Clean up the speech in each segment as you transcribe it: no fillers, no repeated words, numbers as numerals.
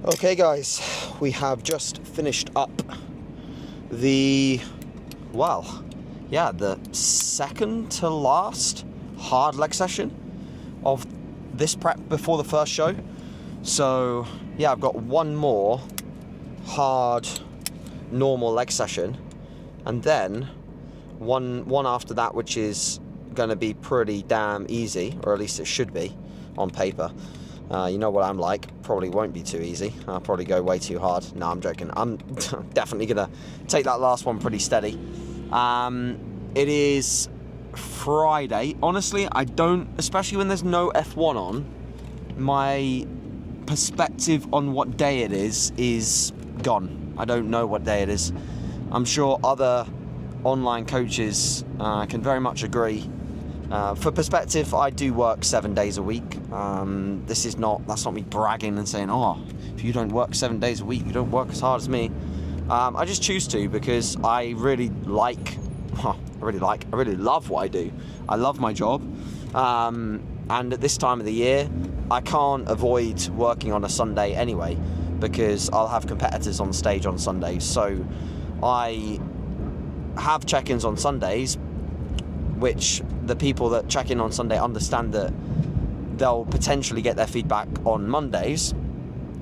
Okay guys, we have just finished up the second to last hard leg session of this prep before the first show. So yeah, I've got one more hard normal leg session, and then one after that, which is going to be pretty damn easy, or at least it should be on paper. You know what I'm like, probably won't be too easy. I'll probably go way too hard. No, I'm joking. I'm definitely going to take that last one pretty steady. It is Friday. Honestly, I don't, especially when there's no F1 on, my perspective on what day it is gone. I don't know what day it is. I'm sure other online coaches can very much agree. For perspective, I do work 7 days a week. That's not me bragging and saying, oh, if you don't work 7 days a week, you don't work as hard as me. I just choose to because I really love what I do. I love my job. And at this time of the year, I can't avoid working on a Sunday anyway, because I'll have competitors on stage on Sundays. So I have check-ins on Sundays, which the people that check in on Sunday understand that they'll potentially get their feedback on Mondays,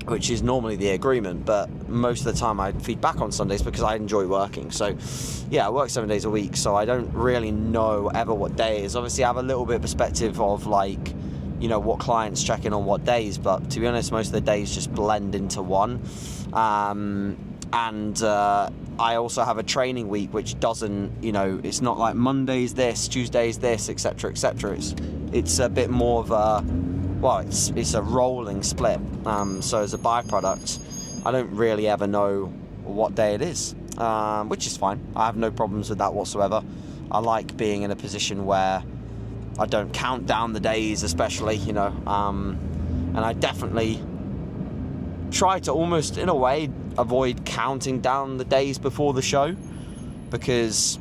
which is normally the agreement, but most of the time I feed back on Sundays because I enjoy working. So yeah, I work 7 days a week, so I don't really know ever what day it is. Obviously I have a little bit of perspective of what clients check in on what days, but to be honest, most of the days just blend into one. I also have a training week which doesn't, it's not like Monday's this, Tuesday's this, etc., etc. It's a bit more of it's a rolling split. So as a byproduct, I don't really ever know what day it is, which is fine. I have no problems with that whatsoever. I like being in a position where I don't count down the days, especially, and I definitely try to almost, in a way, avoid counting down the days before the show, because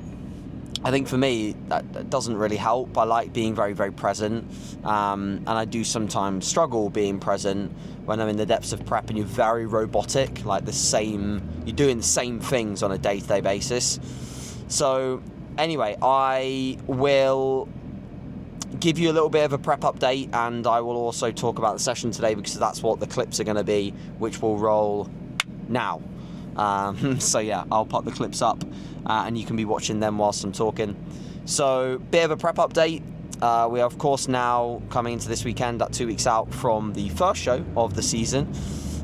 I think for me that doesn't really help. I like being very, very present, and I do sometimes struggle being present when I'm in the depths of prep and you're very robotic, like you're doing the same things on a day-to-day basis. So anyway, I will give you a little bit of a prep update, and I will also talk about the session today because that's what the clips are going to be, which will roll now. So yeah, I'll pop the clips up and you can be watching them whilst I'm talking. So bit of a prep update. We are of course now coming into this weekend at 2 weeks out from the first show of the season,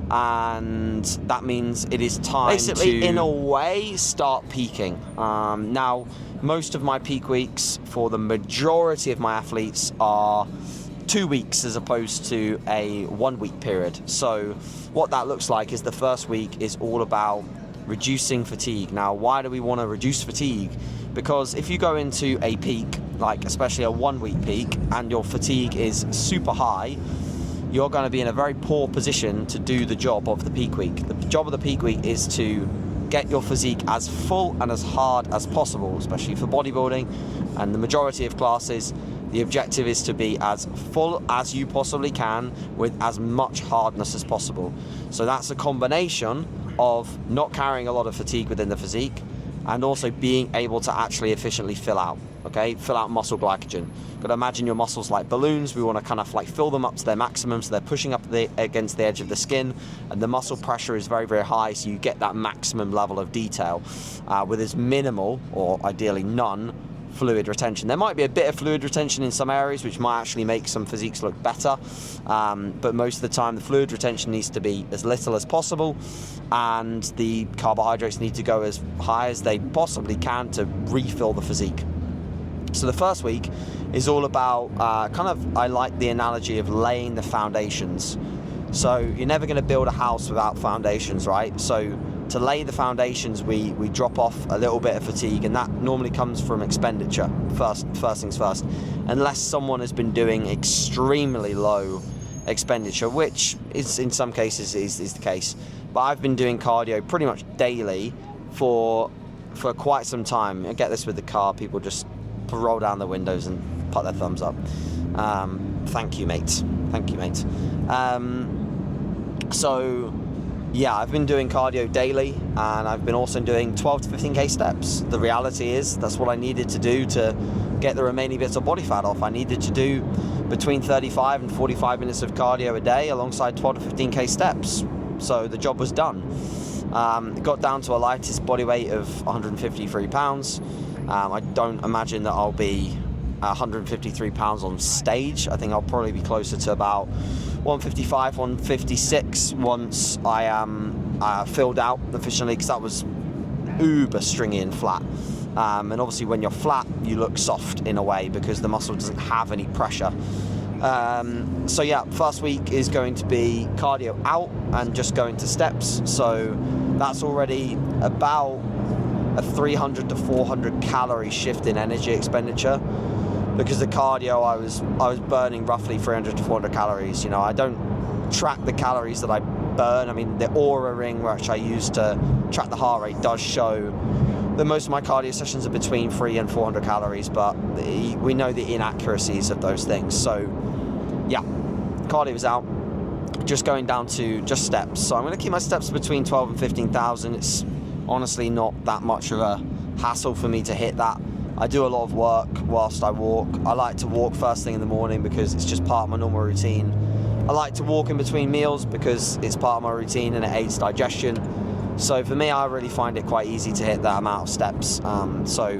and that means it is time basically to, in a way, start peaking. Now most of my peak weeks for the majority of my athletes are 2 weeks as opposed to a 1 week period. So what that looks like is the first week is all about reducing fatigue. Now, why do we want to reduce fatigue? Because if you go into a peak, like especially a 1 week peak, and your fatigue is super high, you're going to be in a very poor position to do the job of the peak week. The job of the peak week is to get your physique as full and as hard as possible, especially for bodybuilding and the majority of classes. The objective is to be as full as you possibly can with as much hardness as possible. So that's a combination of not carrying a lot of fatigue within the physique and also being able to actually efficiently fill out muscle glycogen. Got to imagine your muscles like balloons. We want to kind of like fill them up to their maximum, so they're pushing up against the edge of the skin, and the muscle pressure is very, very high, so you get that maximum level of detail with as minimal, or ideally none, fluid retention. There might be a bit of fluid retention in some areas, which might actually make some physiques look better, but most of the time the fluid retention needs to be as little as possible, and the carbohydrates need to go as high as they possibly can to refill the physique. So the first week is all about I like the analogy of laying the foundations. So you're never going to build a house without foundations, right? So to lay the foundations, we drop off a little bit of fatigue, and that normally comes from expenditure, first things first, unless someone has been doing extremely low expenditure, which is in some cases is the case. But I've been doing cardio pretty much daily for quite some time. I get this with the car, people just roll down the windows and put their thumbs up. Thank you, mate. So yeah, I've been doing cardio daily, and I've been also doing 12 to 15k steps. The reality is that's what I needed to do to get the remaining bits of body fat off. I needed to do between 35 and 45 minutes of cardio a day alongside 12 to 15k steps. So the job was done. Got down to a lightest body weight of 153 pounds. I don't imagine that I'll be 153 pounds on stage. I think I'll probably be closer to about 155, 156 once I am filled out efficiently, because that was uber stringy and flat. And obviously when you're flat, you look soft in a way because the muscle doesn't have any pressure. So yeah, first week is going to be cardio out and just going to steps. So that's already about a 300 to 400 calorie shift in energy expenditure, because the cardio I was burning roughly 300 to 400 calories. You know, I don't track the calories that I burn. I mean, the Aura ring, which I use to track the heart rate, does show that most of my cardio sessions are between 300 and 400 calories, but we know the inaccuracies of those things. So yeah, cardio is out, just going down to just steps. So I'm going to keep my steps between 12 and 15,000. It's honestly not that much of a hassle for me to hit that. I do a lot of work whilst I walk. I like to walk first thing in the morning because it's just part of my normal routine. I like to walk in between meals because it's part of my routine and it aids digestion. So for me, I really find it quite easy to hit that amount of steps. So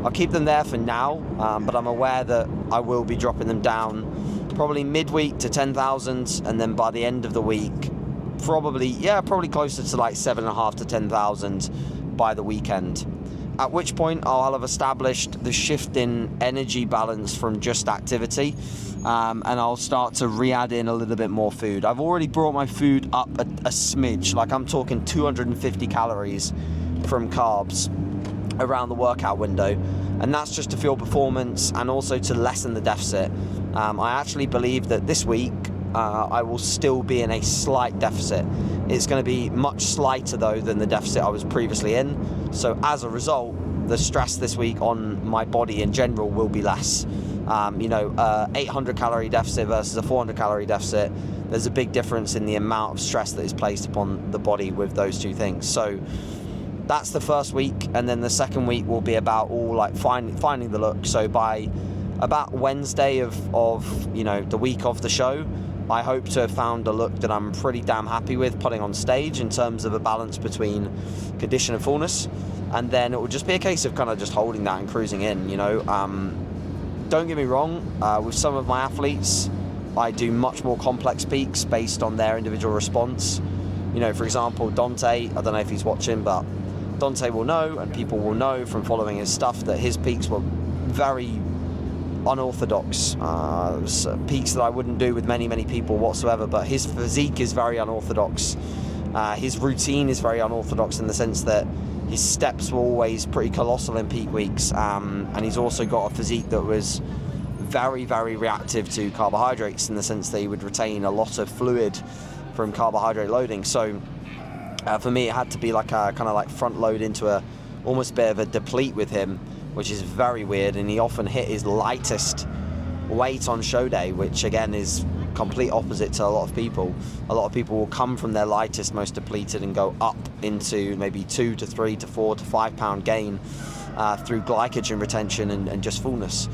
I'll keep them there for now, but I'm aware that I will be dropping them down probably midweek to 10,000, and then by the end of the week, probably closer to like 7.5 to 10,000 by the weekend. At which point I'll have established the shift in energy balance from just activity, and I'll start to re-add in a little bit more food. I've already brought my food up a smidge, like I'm talking 250 calories from carbs around the workout window, and that's just to fuel performance and also to lessen the deficit. I actually believe that this week I will still be in a slight deficit. It's going to be much slighter though than the deficit I was previously in. So as a result, the stress this week on my body in general will be less. 800 calorie deficit versus a 400 calorie deficit, there's a big difference in the amount of stress that is placed upon the body with those two things. So that's the first week, and then the second week will be about all like finding the look. So by about Wednesday of the week of the show, I hope to have found a look that I'm pretty damn happy with putting on stage in terms of a balance between condition and fullness. And then it will just be a case of kind of just holding that and cruising in, Don't get me wrong, with some of my athletes, I do much more complex peaks based on their individual response. For example, Dante, I don't know if he's watching, but Dante will know, and people will know from following his stuff, that his peaks were very unorthodox, peaks that I wouldn't do with many people whatsoever, but his physique is very unorthodox. His routine is very unorthodox in the sense that his steps were always pretty colossal in peak weeks, and he's also got a physique that was very, very reactive to carbohydrates in the sense that he would retain a lot of fluid from carbohydrate loading. So for me, it had to be like a kind of like front load into a almost bit of a deplete with him, which is very weird. And he often hit his lightest weight on show day, which again is complete opposite to a lot of people. A lot of people will come from their lightest, most depleted, and go up into maybe 2 to 3 to 4 to 5 pound gain through glycogen retention and just fullness.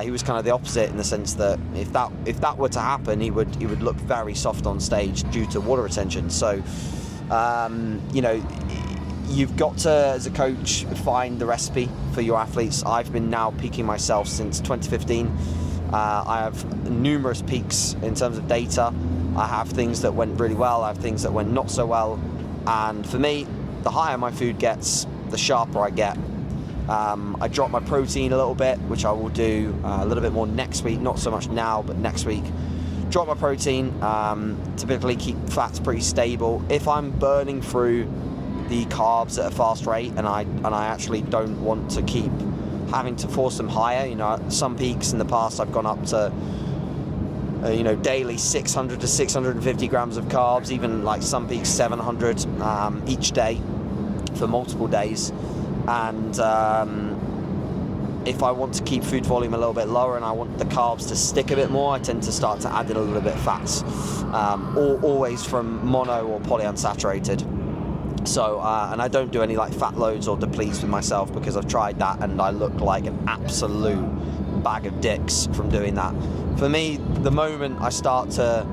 He was kind of the opposite in the sense that if that were to happen, he would look very soft on stage due to water retention. So you've got to, as a coach, find the recipe for your athletes. I've been now peaking myself since 2015. I have numerous peaks in terms of data. I have things that went really well, I have things that went not so well, and for me, the higher my food gets, the sharper I get. I drop my protein a little bit, which I will do a little bit more next week, not so much now, but next week. Drop my protein, typically keep fats pretty stable. If I'm burning through the carbs at a fast rate and I actually don't want to keep having to force them higher, some peaks in the past I've gone up to daily 600 to 650 grams of carbs, even like some peaks 700 each day for multiple days. And if I want to keep food volume a little bit lower and I want the carbs to stick a bit more, I tend to start to add in a little bit of fats, always from mono or polyunsaturated. So, and I don't do any like fat loads or depletes with myself, because I've tried that and I look like an absolute bag of dicks from doing that. For me, the moment I start to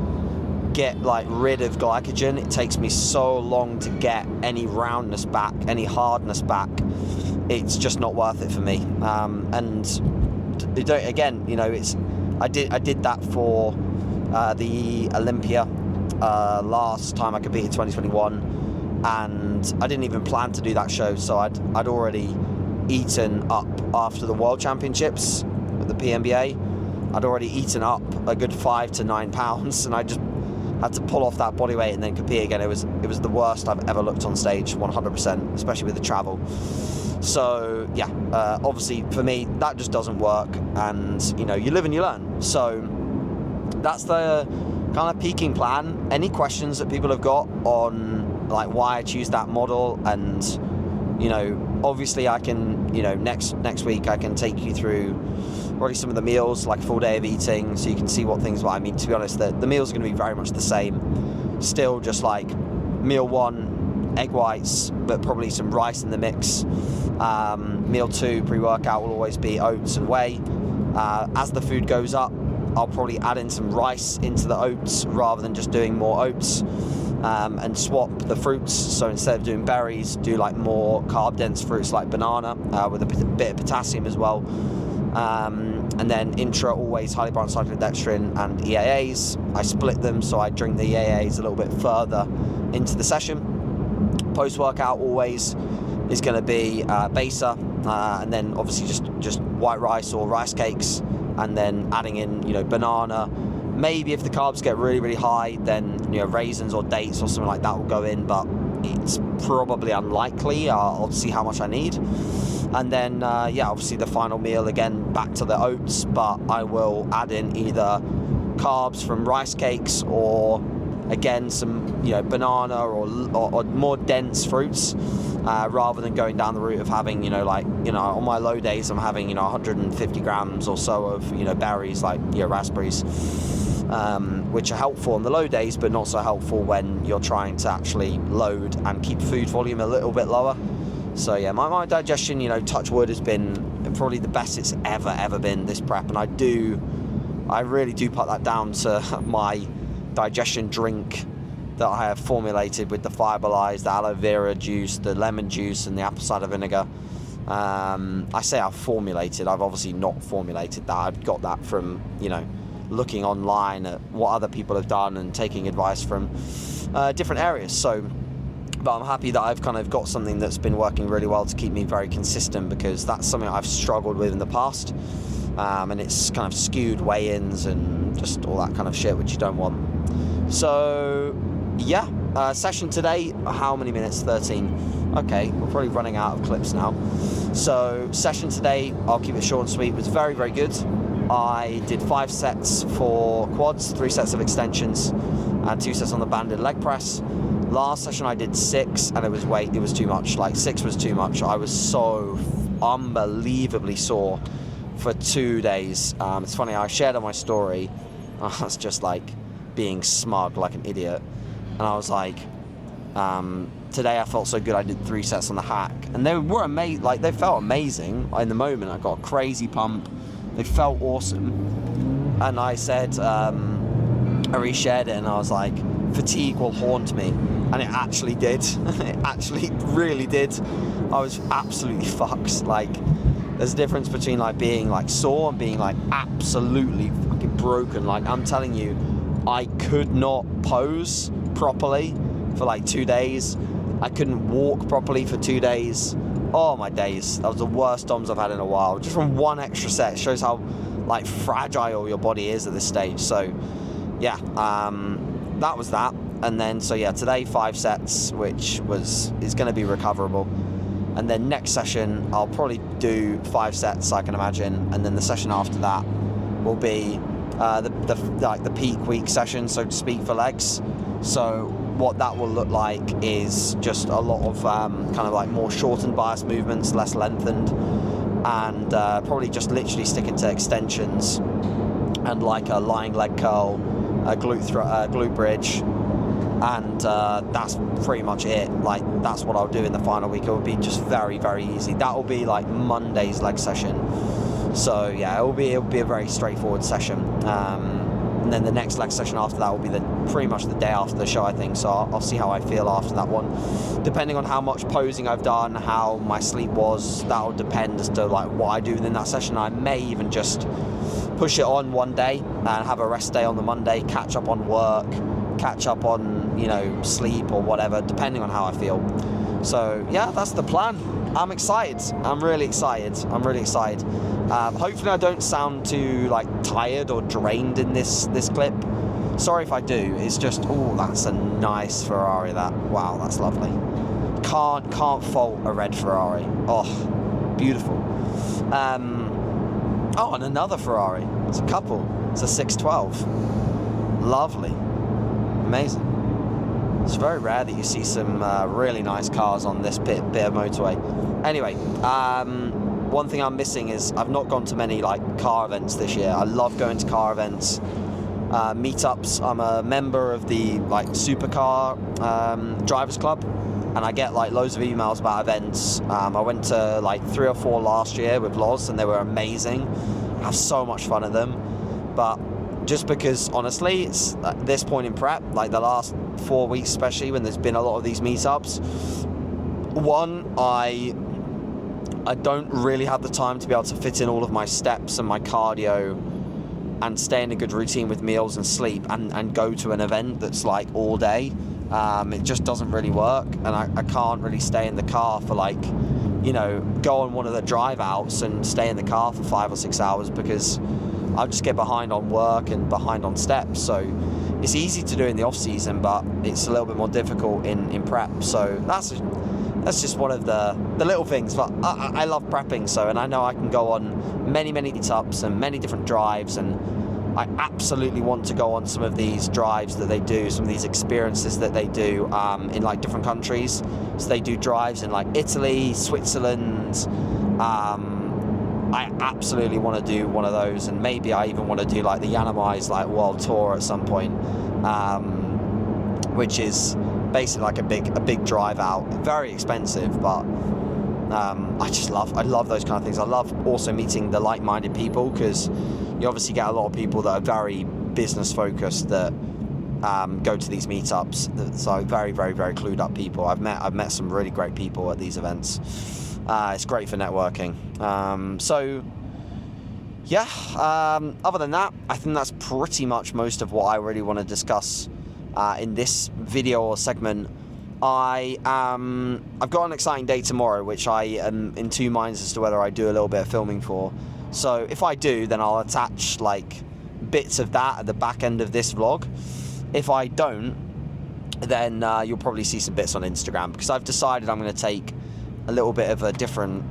get like rid of glycogen, it takes me so long to get any roundness back, any hardness back. It's just not worth it for me. And again, you know, I did that for the Olympia last time I competed, 2021. And I didn't even plan to do that show, so I'd already eaten up after the World Championships with the PMBA. I'd already eaten up a good 5 to 9 pounds, and I just had to pull off that body weight and then compete again. It was the worst I've ever looked on stage, 100%, especially with the travel. So yeah, obviously for me that just doesn't work, and you know, you live and you learn. So that's the kind of peaking plan. Any questions that people have got on like why I choose that model, and you know, obviously I can, you know, next week I can take you through already some of the meals, like a full day of eating, so you can see what things. I mean, to be honest, the meals are going to be very much the same. Still, just like meal 1, egg whites, but probably some rice in the mix. Meal 2, pre-workout, will always be oats and whey. As the food goes up, I'll probably add in some rice into the oats rather than just doing more oats. And swap the fruits, so instead of doing berries, do like more carb dense fruits like banana with a bit of potassium as well. And then intra, always highly branched cyclodextrin and EAAs. I split them, so I drink the EAAs a little bit further into the session. Post workout always is going to be Besa, and then obviously just white rice or rice cakes, and then adding in, you know, banana. Maybe if the carbs get really, really high, then, you know, raisins or dates or something like that will go in, but it's probably unlikely. I'll see how much I need. And then, yeah, obviously the final meal, again, back to the oats, but I will add in either carbs from rice cakes or, again, some, you know, banana or more dense fruits, rather than going down the route of having, you know, like, you know, on my low days, I'm having, you know, 150 grams or so of, you know, berries, like, you know, raspberries. Which are helpful on the low days, but not so helpful when you're trying to actually load and keep food volume a little bit lower. So yeah, my digestion, you know, touch wood, has been probably the best it's ever been this prep, and I really do put that down to my digestion drink that I have formulated with the Fiberlize, the aloe vera juice, the lemon juice, and the apple cider vinegar. I say I've formulated, I've obviously not formulated that. I've got that from, you know, looking online at what other people have done and taking advice from different areas. So, but I'm happy that I've kind of got something that's been working really well to keep me very consistent, because that's something I've struggled with in the past, and it's kind of skewed weigh-ins and just all that kind of shit, which you don't want. So yeah, session today, how many minutes? 13. Okay, we're probably running out of clips now. So session today, I'll keep it short and sweet, was very, very good. I did 5 sets for quads, 3 sets of extensions, and 2 sets on the banded leg press. Last session I did 6, and it was too much. Like 6 was too much. I was so unbelievably sore for 2 days. It's funny, I shared on my story, I was just like being smug like an idiot, and I was like, today I felt so good, I did 3 sets on the hack, and they were amazing. Like, they felt amazing in the moment. I got a crazy pump. They felt awesome. And I said, I reshared it, and I was like, fatigue will haunt me. And it actually did. It actually really did. I was absolutely fucked. Like, there's a difference between like being like sore and being like absolutely fucking broken. Like, I'm telling you, I could not pose properly for like 2 days. I couldn't walk properly for 2 days. Oh my days, that was the worst DOMs I've had in a while. Just from one extra set. It shows how like fragile your body is at this stage. So yeah, that was that. And then, so yeah, today 5 sets, which is going to be recoverable. And then next session, I'll probably do 5 sets, I can imagine. And then the session after that will be the peak week session, so to speak, for legs. So what that will look like is just a lot of kind of like more shortened bias movements, less lengthened, and probably just literally sticking to extensions and like a lying leg curl, a glute bridge, and that's pretty much it. Like, that's what I'll do in the final week. It will be just very, very easy. That will be like Monday's leg session. So yeah, it'll be a very straightforward session. And then the next leg session after that will be pretty much the day after the show, I think. So I'll see how I feel after that one. Depending on how much posing I've done, how my sleep was, that'll depend as to like what I do within that session. I may even just push it on one day and have a rest day on the Monday, catch up on work, catch up on, you know, sleep or whatever, depending on how I feel. So yeah, that's the plan. I'm excited. I'm really excited. Hopefully I don't sound too like tired or drained in this clip. Sorry if I do. It's just, oh, that's a nice Ferrari. That, wow, that's lovely. Can't fault a red Ferrari. Oh, beautiful. Oh, and another Ferrari. It's a couple. It's a 612. Lovely. Amazing. It's very rare that you see some really nice cars on this bit of motorway. Anyway, one thing I'm missing is I've not gone to many like car events this year. I love going to car events, meetups. I'm a member of the like supercar drivers club, and I get like loads of emails about events. I went to like 3 or 4 last year with Loz, and they were amazing. I have so much fun at them. But just because honestly, it's at this point in prep, like the last 4 weeks especially, when there's been a lot of these meetups, one, I don't really have the time to be able to fit in all of my steps and my cardio and stay in a good routine with meals and sleep and go to an event that's like all day. It just doesn't really work, and I can't really stay in the car for like, you know, go on one of the drive outs and stay in the car for 5 or 6 hours, because I'll just get behind on work and behind on steps. So it's easy to do in the off season, but it's a little bit more difficult in prep. So that's just one of the little things. But I love prepping, so, and I know I can go on many meetups and many different drives, and I absolutely want to go on some of these drives that they do, some of these experiences that they do in like different countries. So they do drives in like Italy, Switzerland. I absolutely want to do one of those, and maybe I even want to do like the Yanamai's like world tour at some point, which is basically like a big drive out. Very expensive, but I love those kind of things. I love also meeting the like-minded people, because you obviously get a lot of people that are very business focused that go to these meetups. So very, very, very clued up people. I've met some really great people at these events. It's great for networking. So yeah, other than that, I think that's pretty much most of what I really want to discuss in this video or segment. I've got an exciting day tomorrow, which I am in two minds as to whether I do a little bit of filming for. So if I do, then I'll attach like bits of that at the back end of this vlog. If I don't, then you'll probably see some bits on Instagram, because I've decided I'm going to take a little bit of a different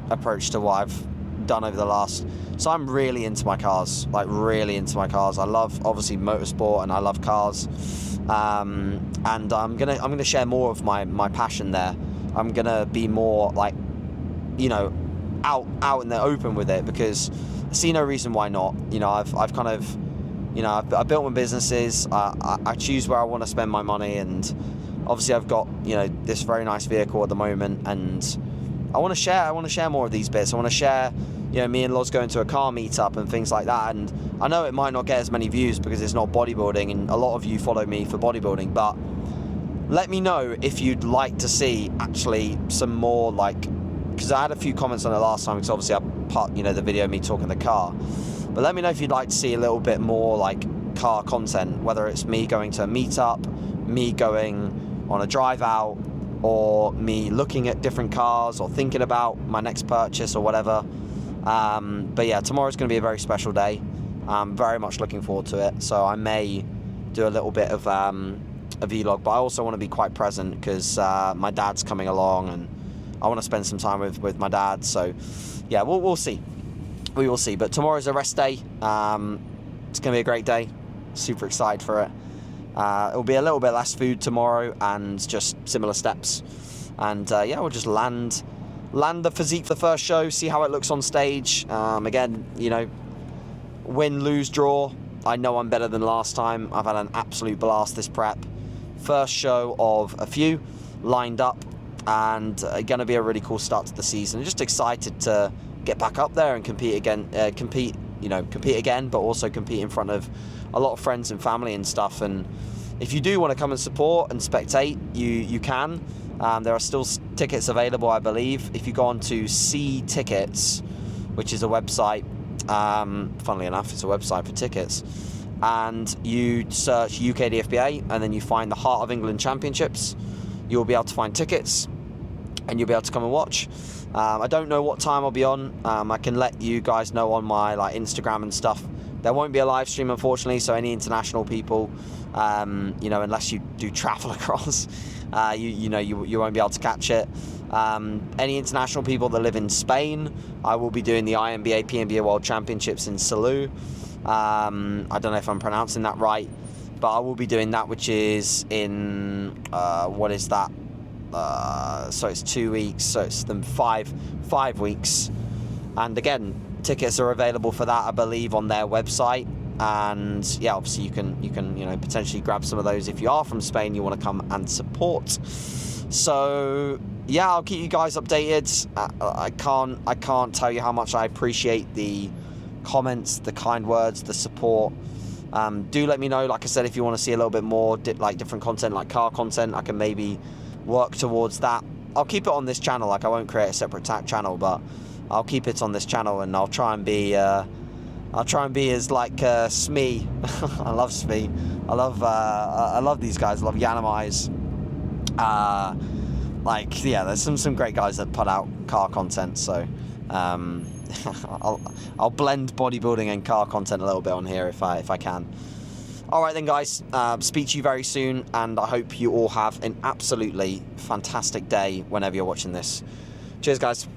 approach to what I've done over the last. So I'm really into my cars, like really into my cars. I love obviously motorsport and I love cars, and I'm gonna share more of my passion there. I'm gonna be more like, you know, out in the open with it, because I see no reason why not. You know, I've kind of, you know, I've built my businesses. I choose where I want to spend my money, and obviously I've got, you know, this very nice vehicle at the moment, and I want to share more of these bits. I want to share, you know, me and Loz going to a car meetup and things like that. And I know it might not get as many views because it's not bodybuilding, and a lot of you follow me for bodybuilding, but let me know if you'd like to see actually some more, like, because I had a few comments on it last time, because obviously I put, you know, the video of me talking the car. But let me know if you'd like to see a little bit more like car content, whether it's me going to a meetup, me going on a drive out, or me looking at different cars, or thinking about my next purchase or whatever. But yeah, tomorrow's going to be a very special day. I'm very much looking forward to it. So I may do a little bit of a vlog, but I also want to be quite present, because my dad's coming along, and I want to spend some time with my dad. So yeah, we'll see. We will see. But tomorrow's a rest day. It's going to be a great day. Super excited for it. It'll be a little bit less food tomorrow and just similar steps. And yeah, we'll just land land the physique for the first show, see how it looks on stage. Again, you know, win, lose, draw. I know I'm better than last time. I've had an absolute blast this prep. First show of a few lined up, and going to be a really cool start to the season. Just excited to get back up there and compete again, compete again, but also compete in front of a lot of friends and family and stuff. And if you do want to come and support and spectate, you can. There are still tickets available, I believe. If you go on to See Tickets, which is a website, funnily enough, it's a website for tickets, and you search UK DFBA, and then you find the Heart of England Championships, you'll be able to find tickets, and you'll be able to come and watch. I don't know what time I'll be on. I can let you guys know on my Instagram and stuff. There won't be a live stream, unfortunately, so any international people, unless you do travel across, you won't be able to catch it. Any international people that live in Spain, I will be doing the INBA PNBA World Championships in Salou. I don't know if I'm pronouncing that right, but I will be doing that, which is in what is that? So it's 2 weeks, so it's then five weeks. And again, tickets are available for that, I believe, on their website. And yeah, obviously you can potentially grab some of those if you are from Spain, you want to come and support. So yeah, I'll keep you guys updated. I can't tell you how much I appreciate the comments, the kind words, the support. Do let me know, like I said, if you want to see a little bit more different content, like car content. I can maybe work towards that. I'll keep it on this channel. I won't create a separate TAC channel, but I'll keep it on this channel, and I'll try and be as Smee. I love Smee. I love these guys. I love Yanamais. There's some great guys that put out car content. So I'll blend bodybuilding and car content a little bit on here if I can. All right then, guys. Speak to you very soon, and I hope you all have an absolutely fantastic day whenever you're watching this. Cheers, guys.